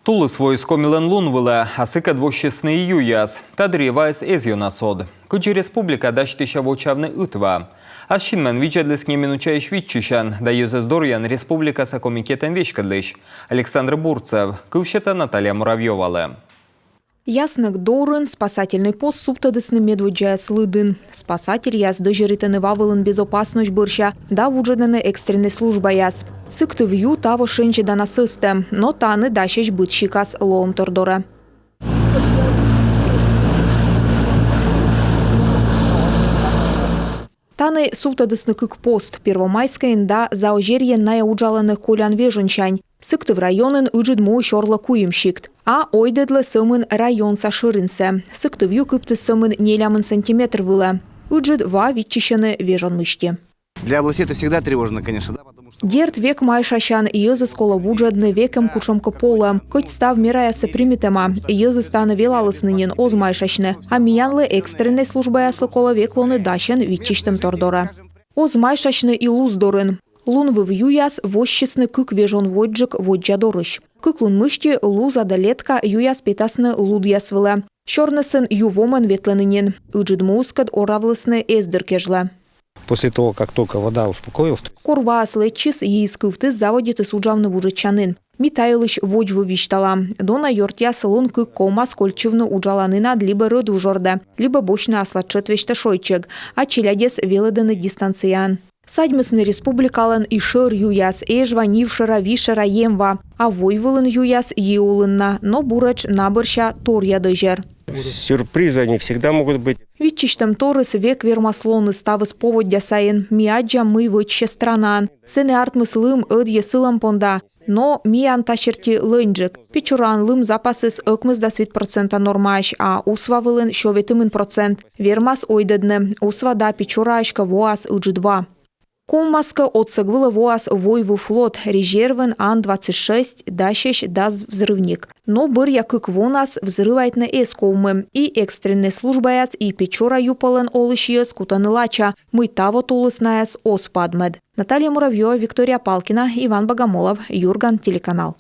Тулыс войскомилен лунвылы, асыка двощесный юяс, тадревайс эзюнасод. Кучи республика дачтыша вочавны утва. Ашинмен виджадлес неменучаиш витчищан, да юзездорьян республика сакомикетен вешкадлыш. Александр Бурцев, кывщета Наталья Муравьевалы. Яснык дорын спасательный пост суптадысны медводжая слыдын. Спасатель яс дожеританы вавылын безопасность бырща, да вуджеданы экстренной служба яс. Сыкты вью таво шенче да насысты, но таны дащищ быт щикас лоом тордора. Таны суптадысны кык пост первомайскайын да заожерье ная уджаланы колян веженчань. Сыкты в районын ыджид му шорла куемщикт, а ойдедлы сымын район сашырынсе. Сыкты вью кыпты сымын нелямын сантиметр вылы. Ыджид ва витчищаны вежен мышти. Для области это всегда тревожно, конечно, да, потому что... Дерт век майшащан езы скола вуджадны веком кучомка пола. Хоть став мираясы примитема, езы станы велалыс нынен оз майшащны, а миянлы экстренной службы ясы кола веклоны дащен витчиштым тордора. Оз майшащны и луздорын. Лун вюяс вощесны кык вежон воджик воджадорыш. Кык лун мышти луза далетка юяс питасны лудяс вылы. Шорнысын ювоман ветланынен. Ыджид мускад оравлысны эздеркежлы. После того, как только вода успокоилась, Корва слечис ейскывты заводит и суджавны вужичанын. Митайлыш воджву виштала. Дона йортя салон кык комас кольчивны уджаланына либо рыду жорда, либо бочны асладшет вешта шойчег, а челядес велыданы дистанциян. Садьмысны республикалын ишыр юяс, эжва нившыра вишыра емва, а войвылын юяс еулынна, но бурач набырща тор ядыжер. сюрпризы они всегда могут быть. Витчиштем торыс век вермаслоны ставыс поводя сайын, миаджа мы вычще странан. Сене артмыс лым ödje сылам понда, но миян тащерти лынджик. Пичуран лым запасыс ыкмыз да свит процента нормаш, а усва вылын шоветымын процент. Вермас ойдедне, усва да пичурашка воас ыджи-2. Коммаска отсыгвыла воас войву флот, резервын Ан-26, дащищ даз взрывник. Но бір якык вонас взрывайтны эскоумы, и экстренный службаяс, и печора юпалын олышьес кутанылача, мы таво тулыснаяс оспадмед. Наталья Муравьева, Виктория Палкина, Иван Богомолов, Юрган, телеканал.